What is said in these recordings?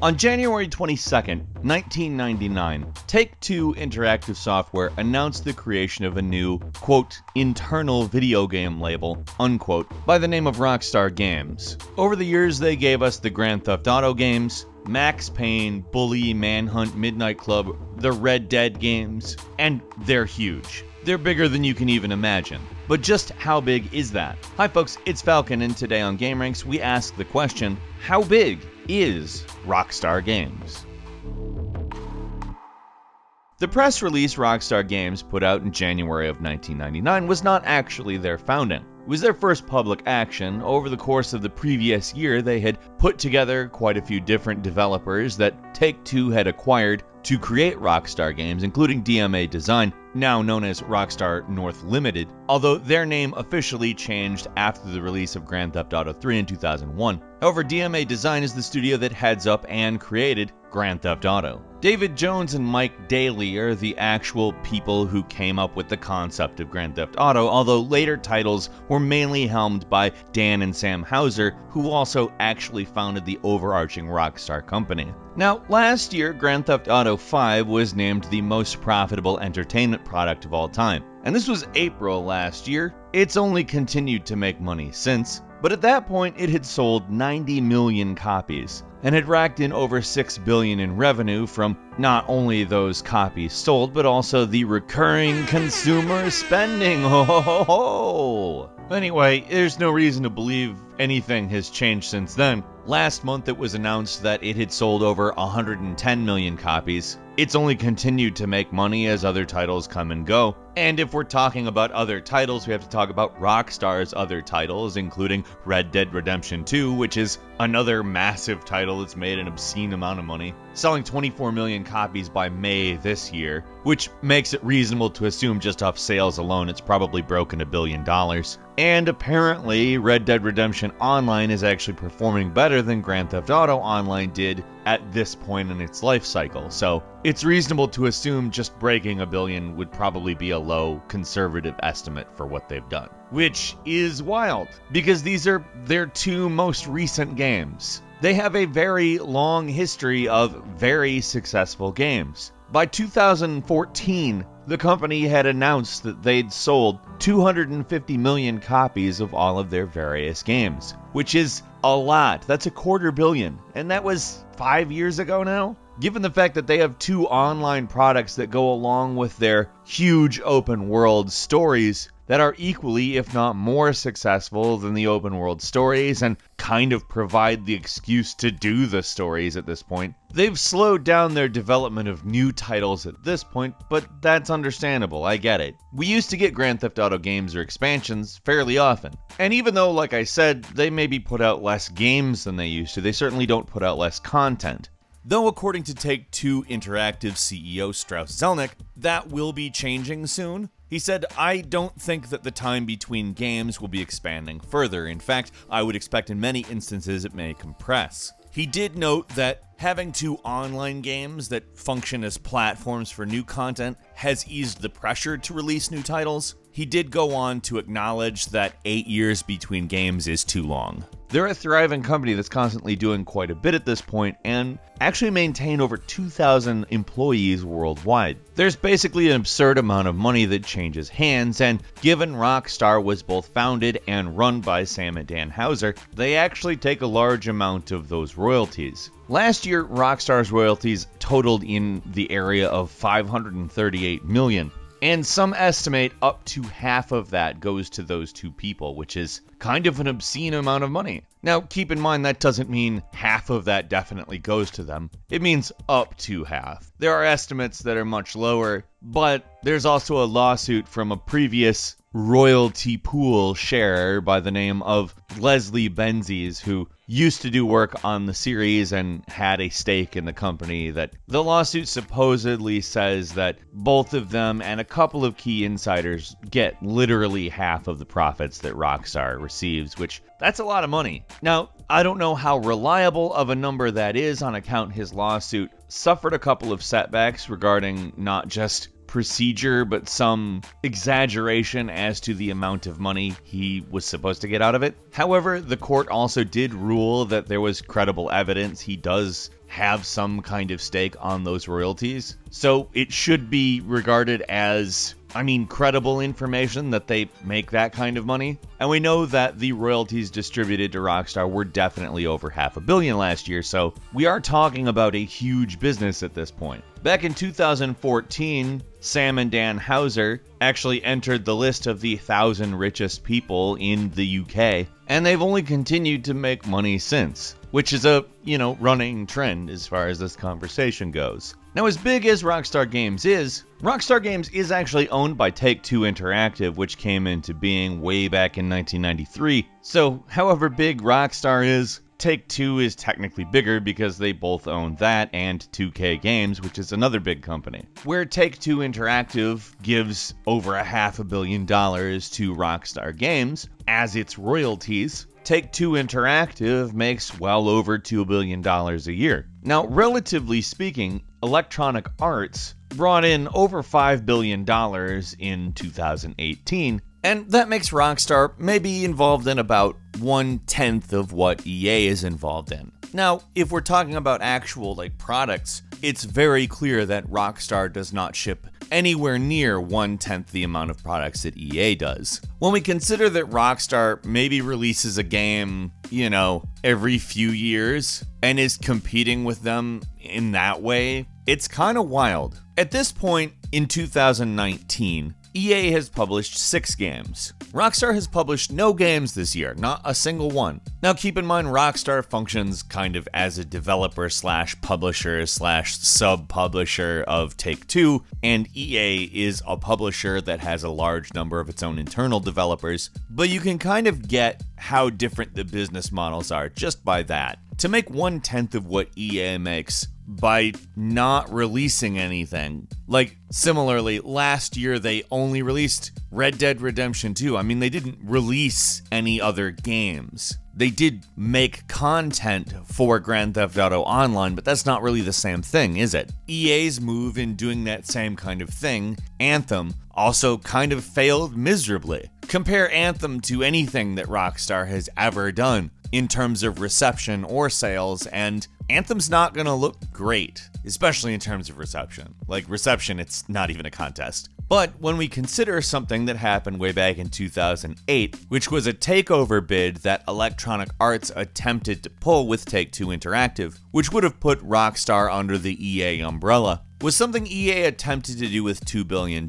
On January 22nd, 1999, Take-Two Interactive Software announced the creation of a new, quote, internal video game label, unquote, by the name of Rockstar Games. Over the years, they gave us the Grand Theft Auto games, Max Payne, Bully, Manhunt, Midnight Club, the Red Dead games, and they're huge. They're bigger than you can even imagine. But just how big is that? Hi folks, it's Falcon, and today on gameranx we ask the question, how big is Rockstar Games? The press release Rockstar Games put out in January of 1999 was not actually their founding. It was their first public action. Over the course of the previous year, they had put together quite a few different developers that Take-Two had acquired to create Rockstar Games, including DMA Design, now known as Rockstar North Limited, although their name officially changed after the release of Grand Theft Auto 3 in 2001. However, DMA Design is the studio that heads up and created Grand Theft Auto. David Jones and Mike Daly are the actual people who came up with the concept of Grand Theft Auto, although later titles were mainly helmed by Dan and Sam Houser, who also actually founded the overarching Rockstar company. Now, last year, Grand Theft Auto 5 was named the most profitable entertainment product of all time. And this was April last year. It's only continued to make money since, but at that point it had sold 90 million copies and had racked in over $6 billion in revenue from not only those copies sold, but also the recurring consumer spending. Ho ho ho ho! Anyway, there's no reason to believe anything has changed since then. Last month it was announced that it had sold over 110 million copies. It's only continued to make money as other titles come and go. And if we're talking about other titles, we have to talk about Rockstar's other titles, including Red Dead Redemption 2, which is another massive title that's made an obscene amount of money, selling 24 million copies by May this year, which makes it reasonable to assume just off sales alone it's probably broken $1 billion. And apparently, Red Dead Redemption Online is actually performing better than Grand Theft Auto Online did at this point in its life cycle, so it's reasonable to assume just breaking $1 billion would probably be a low conservative estimate for what they've done. Which is wild, because these are their two most recent games. They have a very long history of very successful games. By 2014, the company had announced that they'd sold 250 million copies of all of their various games, which is a lot. That's $250 million, and that was 5 years ago now. Given the fact that they have two online products that go along with their huge open world stories that are equally, if not more successful than the open world stories and kind of provide the excuse to do the stories at this point, they've slowed down their development of new titles at this point, but that's understandable, I get it. We used to get Grand Theft Auto games or expansions fairly often. And even though, like I said, they maybe put out less games than they used to, they certainly don't put out less content. Though according to Take-Two Interactive CEO Strauss Zelnick, that will be changing soon. He said, "I don't think that the time between games will be expanding further. In fact, I would expect in many instances it may compress." He did note that having two online games that function as platforms for new content has eased the pressure to release new titles. He did go on to acknowledge that 8 years between games is too long. They're a thriving company that's constantly doing quite a bit at this point and actually maintain over 2,000 employees worldwide. There's basically an absurd amount of money that changes hands, and given Rockstar was both founded and run by Sam and Dan Houser, they actually take a large amount of those royalties. Last year, Rockstar's royalties totaled in the area of $538 million. And some estimate up to half of that goes to those two people, which is kind of an obscene amount of money. Now, keep in mind that doesn't mean half of that definitely goes to them. It means up to half. There are estimates that are much lower, but there's also a lawsuit from a previous royalty pool sharer by the name of Leslie Benzies, who used to do work on the series and had a stake in the company. That the lawsuit supposedly says that both of them and a couple of key insiders get literally half of the profits that Rockstar receives, which that's a lot of money. Now, I don't know how reliable of a number that is on account his lawsuit suffered a couple of setbacks regarding not just procedure, but some exaggeration as to the amount of money he was supposed to get out of it. However, the court also did rule that there was credible evidence he does have some kind of stake on those royalties. So it should be regarded as, credible information that they make that kind of money. And we know that the royalties distributed to Rockstar were definitely over $500 million last year, so we are talking about a huge business at this point. Back in 2014, Sam and Dan Houser actually entered the list of the 1,000 richest people in the UK, and they've only continued to make money since, which is a, running trend as far as this conversation goes. Now, as big as Rockstar Games is actually owned by Take-Two Interactive, which came into being way back in 1993. So, however big Rockstar is, Take-Two is technically bigger because they both own that and 2K Games, which is another big company. Where Take-Two Interactive gives over $500 million to Rockstar Games as its royalties, Take-Two Interactive makes well over $2 billion a year. Now, relatively speaking, Electronic Arts brought in over $5 billion in 2018, and that makes Rockstar maybe involved in about 1/10 of what EA is involved in. Now, if we're talking about actual products, it's very clear that Rockstar does not ship anywhere near 1/10 the amount of products that EA does. When we consider that Rockstar maybe releases a game, every few years and is competing with them in that way, it's kind of wild. At this point in 2019, EA has published 6 games. Rockstar has published no games this year, not a single one. Now keep in mind, Rockstar functions kind of as a developer slash publisher slash sub-publisher of Take-Two, and EA is a publisher that has a large number of its own internal developers, but you can kind of get how different the business models are just by that. To make 1/10 of what EA makes by not releasing anything. Similarly, last year they only released Red Dead Redemption 2. They didn't release any other games. They did make content for Grand Theft Auto Online, but that's not really the same thing, is it? EA's move in doing that same kind of thing, Anthem, also kind of failed miserably. Compare Anthem to anything that Rockstar has ever done in terms of reception or sales, and Anthem's not gonna look great, especially in terms of reception. Reception, it's not even a contest. But when we consider something that happened way back in 2008, which was a takeover bid that Electronic Arts attempted to pull with Take-Two Interactive, which would have put Rockstar under the EA umbrella, was something EA attempted to do with $2 billion,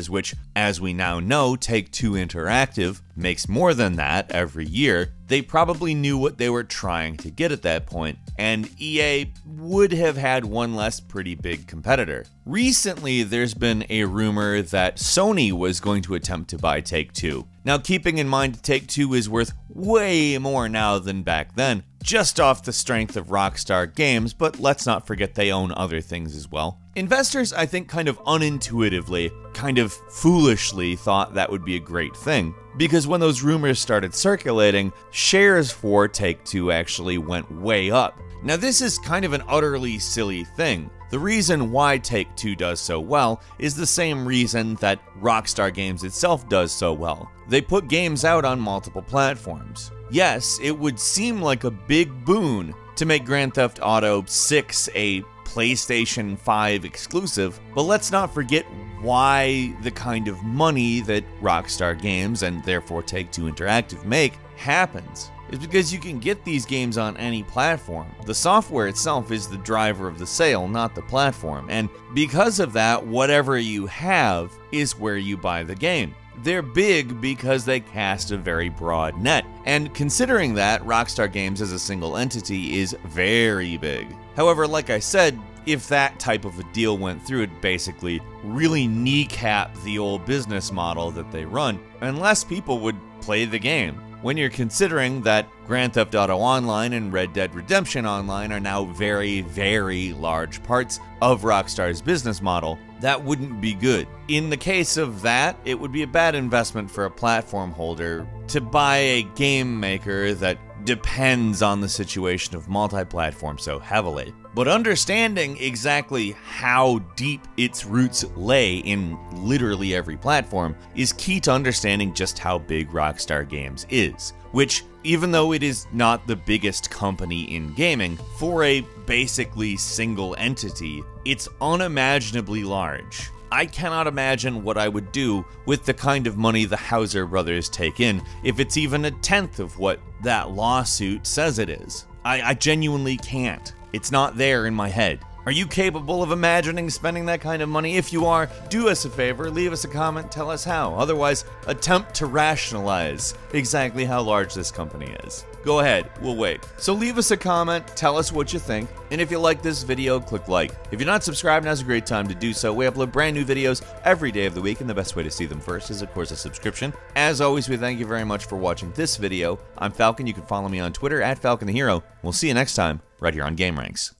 which, as we now know, Take-Two Interactive makes more than that every year. They probably knew what they were trying to get at that point, and EA would have had one less pretty big competitor. Recently, there's been a rumor that Sony was going to attempt to buy Take-Two. Now, keeping in mind Take-Two is worth way more now than back then, just off the strength of Rockstar Games, but let's not forget they own other things as well. Investors, I think, kind of unintuitively, kind of foolishly thought that would be a great thing, because when those rumors started circulating, shares for Take-Two actually went way up. Now, this is kind of an utterly silly thing. The reason why Take-Two does so well is the same reason that Rockstar Games itself does so well. They put games out on multiple platforms. Yes, it would seem like a big boon to make Grand Theft Auto 6 a PlayStation 5 exclusive, but let's not forget why the kind of money that Rockstar Games, and therefore Take-Two Interactive, make happens. It's because you can get these games on any platform. The software itself is the driver of the sale, not the platform, and because of that, whatever you have is where you buy the game. They're big because they cast a very broad net, and considering that, Rockstar Games as a single entity is very big. However, like I said, if that type of a deal went through, it basically really kneecap the old business model that they run, and less people would play the game. When you're considering that Grand Theft Auto Online and Red Dead Redemption Online are now very, very large parts of Rockstar's business model, that wouldn't be good. In the case of that, it would be a bad investment for a platform holder to buy a game maker that depends on the situation of multi-platform so heavily. But understanding exactly how deep its roots lay in literally every platform is key to understanding just how big Rockstar Games is, which, even though it is not the biggest company in gaming, for a basically single entity, it's unimaginably large. I cannot imagine what I would do with the kind of money the Hauser brothers take in if it's even a tenth of what that lawsuit says it is. I genuinely can't. It's not there in my head. Are you capable of imagining spending that kind of money? If you are, do us a favor, leave us a comment, tell us how. Otherwise, attempt to rationalize exactly how large this company is. Go ahead, we'll wait. So leave us a comment, tell us what you think, and if you like this video, click like. If you're not subscribed, now's a great time to do so. We upload brand new videos every day of the week, and the best way to see them first is, of course, a subscription. As always, we thank you very much for watching this video. I'm Falcon. You can follow me on Twitter @FalconTheHero. We'll see you next time, right here on GameRanx.